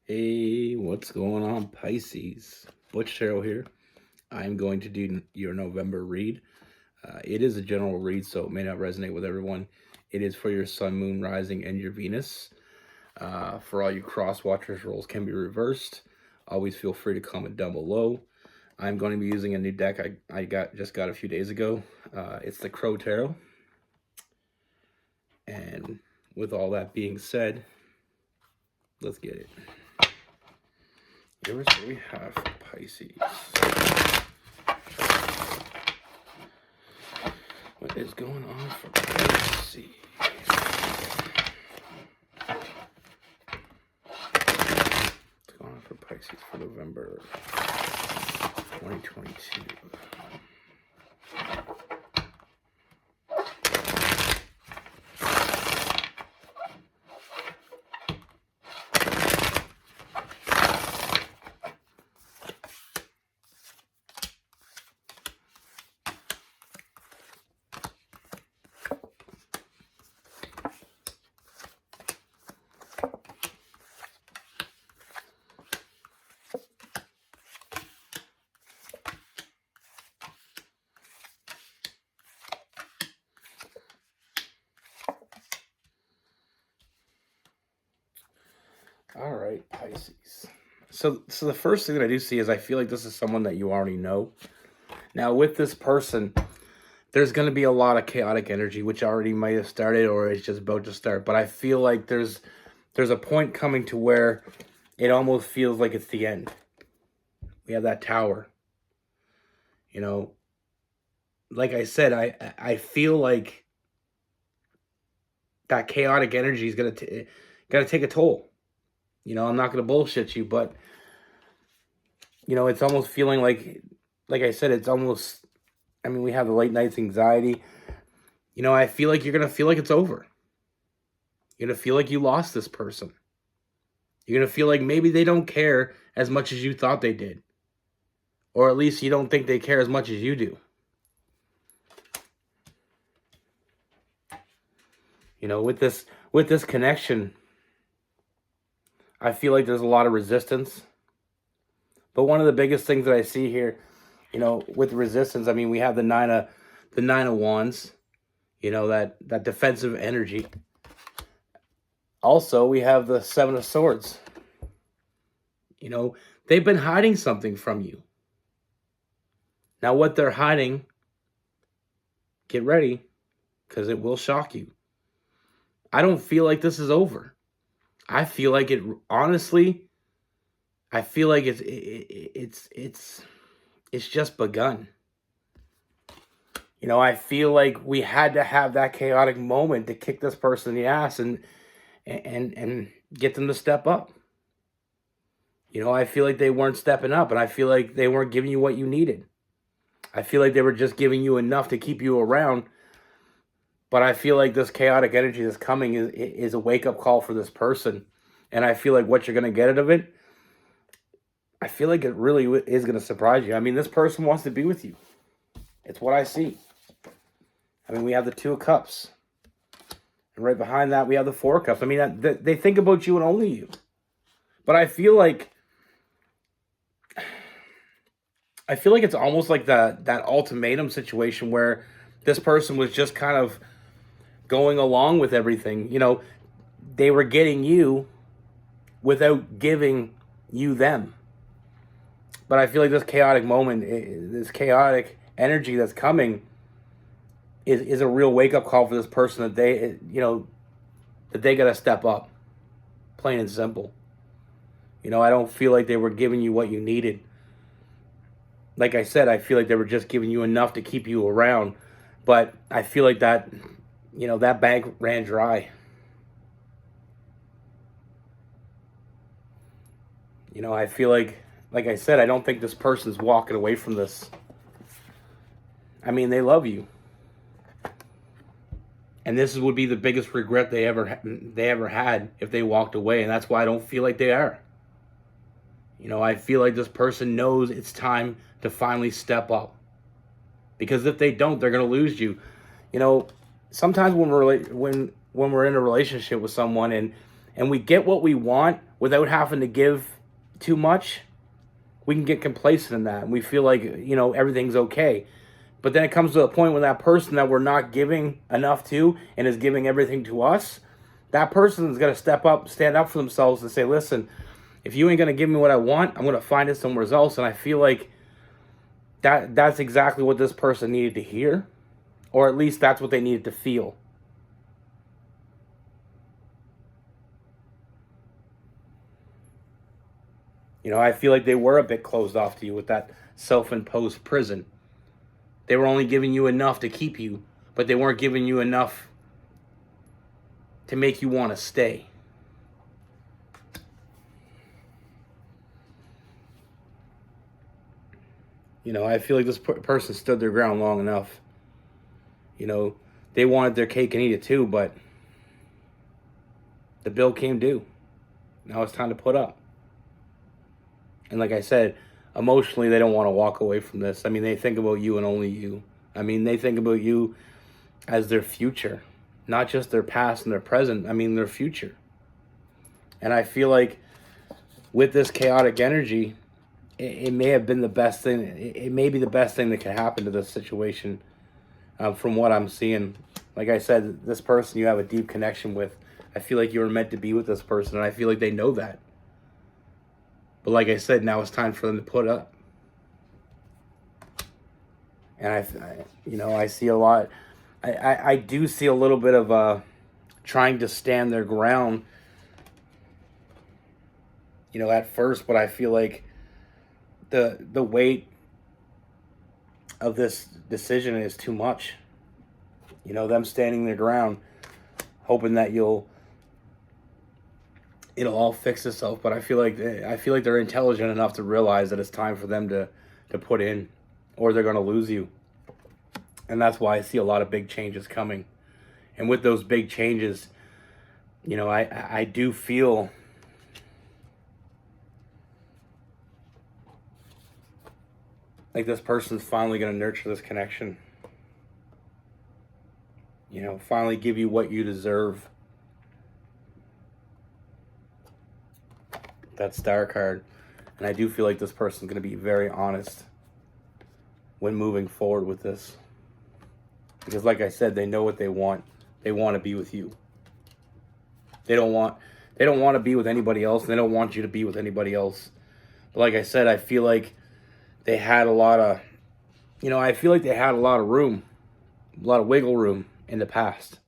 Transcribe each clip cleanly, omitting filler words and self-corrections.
Hey, what's going on, Pisces? Butch here. I'm going to do your November read. It is a general read, so it may not resonate with everyone. It is for your Sun, Moon, Rising, and your Venus. For all you cross watchers, roles can be reversed. Always feel free to comment down below. I'm going to be using a new deck I just got a few days ago. It's the Crow Tarot. And with all that being said, let's get it. Here's what we have for Pisces. What is going on for Pisces? What's going on for Pisces for November 2022? All right, Pisces. So the first thing that I do see is I feel like this is someone that you already know. Now, with this person, there's going to be a lot of chaotic energy, which already might have started or is just about to start. But I feel like there's a point coming to where it almost feels like it's the end. We have that Tower. You know, like I said, I feel like that chaotic energy is going to take a toll. You know, I'm not going to bullshit you, but, you know, it's almost feeling like I said, it's almost, I mean, we have the late nights anxiety. You know, I feel like you're going to feel like it's over. You're going to feel like you lost this person. You're going to feel like maybe they don't care as much as you thought they did. Or at least you don't think they care as much as you do. You know, with this connection, I feel like there's a lot of resistance. But one of the biggest things that I see here, you know, with resistance, I mean, we have the nine of wands, you know, that defensive energy. Also, we have the 7 of swords. You know, they've been hiding something from you. Now, what they're hiding, get ready, because it will shock you. I don't feel like this is over. I feel like it, honestly, I feel like it's just begun. You know, I feel like we had to have that chaotic moment to kick this person in the ass and get them to step up. You know, I feel like they weren't stepping up, and I feel like they weren't giving you what you needed. I feel like they were just giving you enough to keep you around. But I feel like this chaotic energy that's coming is a wake-up call for this person. And I feel like what you're going to get out of it, I feel like it really is going to surprise you. I mean, this person wants to be with you. It's what I see. I mean, we have the 2 of Cups. And right behind that, we have the 4 of Cups. I mean, they think about you and only you. But I feel like it's almost like that ultimatum situation where this person was just kind of going along with everything. You know, they were getting you without giving you them. But I feel like this chaotic moment, this chaotic energy that's coming is a real wake-up call for this person that they, you know, that they got to step up. Plain and simple. You know, I don't feel like they were giving you what you needed. Like I said, I feel like they were just giving you enough to keep you around. But I feel like that, you know, that bank ran dry. You know, I feel like I said, I don't think this person's walking away from this. I mean, they love you. And this would be the biggest regret they ever had if they walked away. And that's why I don't feel like they are. You know, I feel like this person knows it's time to finally step up. Because if they don't, they're going to lose you. You know, sometimes when we're in a relationship with someone and we get what we want, without having to give too much, we can get complacent in that. And we feel like, everything's okay. But then it comes to a point when that person that we're not giving enough to and is giving everything to us, that person is going to step up, stand up for themselves and say, listen, if you ain't going to give me what I want, I'm going to find it somewhere else. And I feel like that's exactly what this person needed to hear, or at least that's what they needed to feel. I feel like they were a bit closed off to you with that self-imposed prison. They were only giving you enough to keep you, but they weren't giving you enough to make you want to stay. I feel like this person stood their ground long enough. They wanted their cake and eat it too, but the bill came due. Now it's time to put up. And like I said, emotionally, they don't want to walk away from this. I mean, they think about you and only you. I mean, they think about you as their future, not just their past and their present. I mean, their future. And I feel like with this chaotic energy, it may have been the best thing. It may be the best thing that could happen to this situation, from what I'm seeing. Like I said, this person you have a deep connection with. I feel like you were meant to be with this person, and I feel like they know that. But like I said, now it's time for them to put up. And I see a lot. I do see a little bit of trying to stand their ground, at first. But I feel like the weight of this decision is too much. Them standing their ground, hoping that it'll all fix itself. But I feel like they're intelligent enough to realize that it's time for them to put in, or they're going to lose you. And that's why I see a lot of big changes coming. And with those big changes, I do feel like this person's finally going to nurture this connection. Finally give you what you deserve. That Star card. And I do feel like this person's going to be very honest when moving forward with this. Because like I said, they know what they want. They want to be with you. They don't want to be with anybody else. And they don't want you to be with anybody else. But like I said, I feel like they had a lot of, I feel like they had a lot of room, a lot of wiggle room in the past.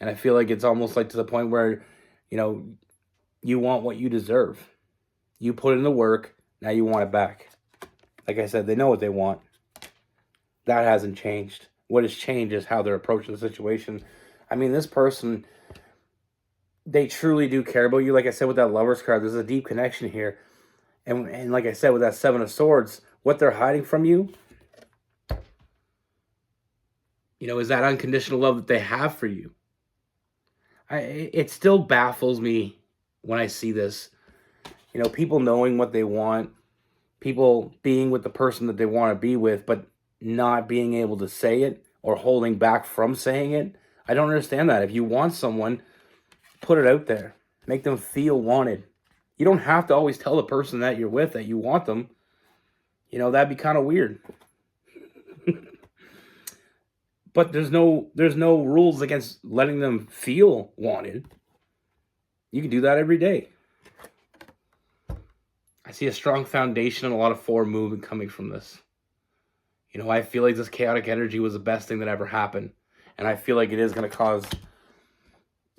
And I feel like it's almost like to the point where, you want what you deserve. You put in the work, now you want it back. Like I said, they know what they want. That hasn't changed. What has changed is how they're approaching the situation. I mean, this person, they truly do care about you. Like I said, with that Lover's card, there's a deep connection here. And like I said, with that Seven of Swords, what they're hiding from you, is that unconditional love that they have for you. It still baffles me when I see this. People knowing what they want, people being with the person that they want to be with, but not being able to say it or holding back from saying it. I don't understand that. If you want someone, put it out there. Make them feel wanted. You don't have to always tell the person that you're with that you want them. That'd be kind of weird. But there's no rules against letting them feel wanted. You can do that every day. I see a strong foundation and a lot of forward movement coming from this. I feel like this chaotic energy was the best thing that ever happened. And I feel like it is going to cause,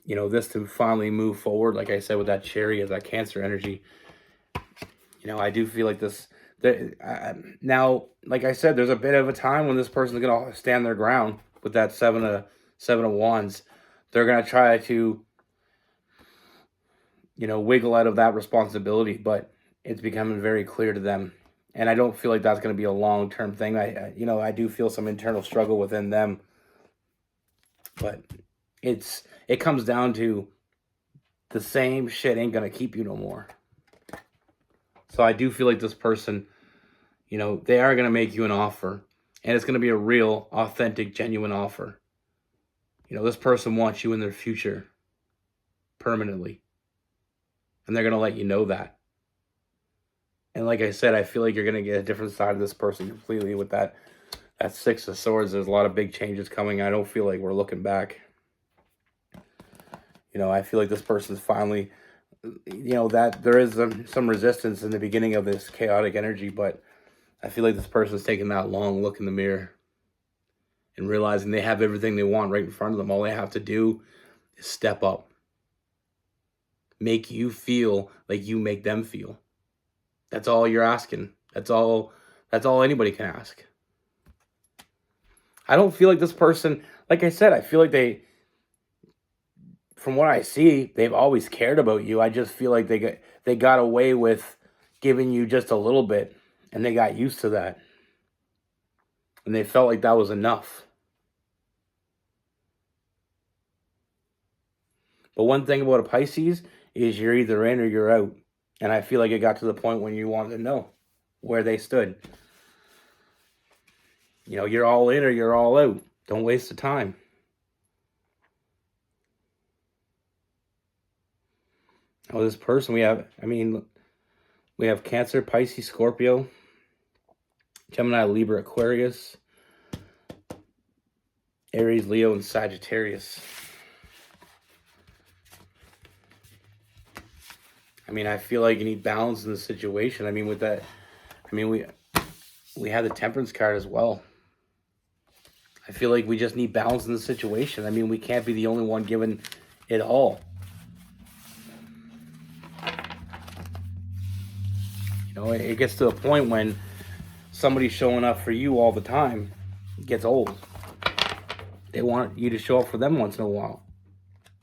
this to finally move forward. Like I said, with that Chariot, that Cancer energy. I do feel like this. Now, like I said, there's a bit of a time when this person's going to stand their ground with that Seven of Wands. They're going to try to, wiggle out of that responsibility, but it's becoming very clear to them. And I don't feel like that's going to be a long-term thing. I do feel some internal struggle within them. But it comes down to the same shit ain't going to keep you no more. So I do feel like this person, they are going to make you an offer. And it's going to be a real, authentic, genuine offer. This person wants you in their future permanently. And they're going to let you know that. And like I said, I feel like you're going to get a different side of this person completely with that Six of Swords. There's a lot of big changes coming. I don't feel like we're looking back. You know, I feel like this person's finally, you know, that there is some resistance in the beginning of this chaotic energy, but I feel like this person's taking that long look in the mirror and realizing they have everything they want right in front of them. All they have to do is step up. Make you feel like you make them feel. That's all you're asking. That's all anybody can ask. I don't feel like this person, like I said, I feel like from what I see, they've always cared about you. I just feel like they got away with giving you just a little bit, and they got used to that. And they felt like that was enough. But one thing about a Pisces is you're either in or you're out. And I feel like it got to the point when you wanted to know where they stood. You know, you're all in or you're all out. Don't waste the time. Oh, this person we have Cancer, Pisces, Scorpio, Gemini, Libra, Aquarius, Aries, Leo, and Sagittarius. I mean, I feel like you need balance in the situation. I mean, with that, I mean, we have the Temperance card as well. I feel like we just need balance in the situation. I mean, we can't be the only one giving it all. You know, it gets to a point when somebody showing up for you all the time gets old. They want you to show up for them once in a while.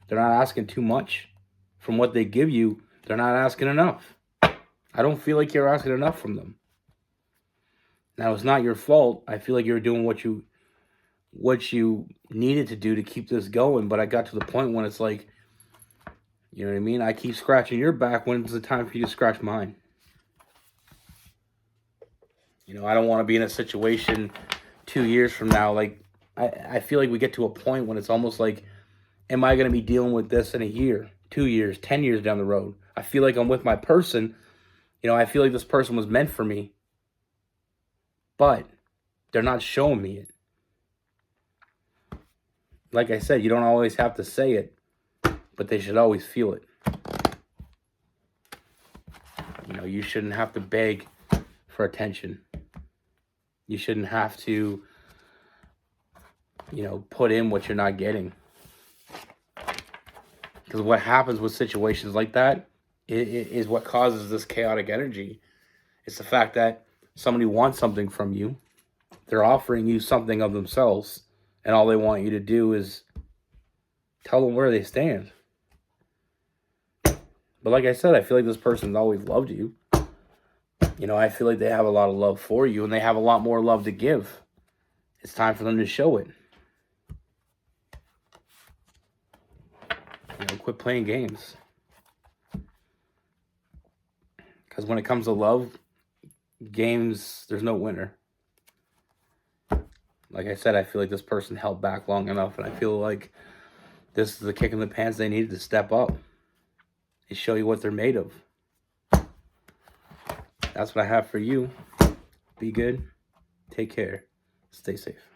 They're not asking too much. From what they give you, they're not asking enough. I don't feel like you're asking enough from them. Now, it's not your fault. I feel like you're doing what you needed to do to keep this going, but I got to the point when it's like, you know what I mean? I keep scratching your back when it's the time for you to scratch mine. You know, I don't want to be in a situation 2 years from now. Like, I feel like we get to a point when it's almost like, am I going to be dealing with this in a year, 2 years, 10 years down the road? I feel like I'm with my person. You know, I feel like this person was meant for me. But they're not showing me it. Like I said, you don't always have to say it, but they should always feel it. You know, you shouldn't have to beg for attention. You shouldn't have to, you know, put in what you're not getting. Because what happens with situations like that is what causes this chaotic energy. It's the fact that somebody wants something from you. They're offering you something of themselves. And all they want you to do is tell them where they stand. But like I said, I feel like this person's always loved you. You know, I feel like they have a lot of love for you. And they have a lot more love to give. It's time for them to show it. You know, quit playing games. Because when it comes to love, games, there's no winner. Like I said, I feel like this person held back long enough, and I feel like this is the kick in the pants they needed to step up and show you what they're made of. That's what I have for you. Be good. Take care. Stay safe.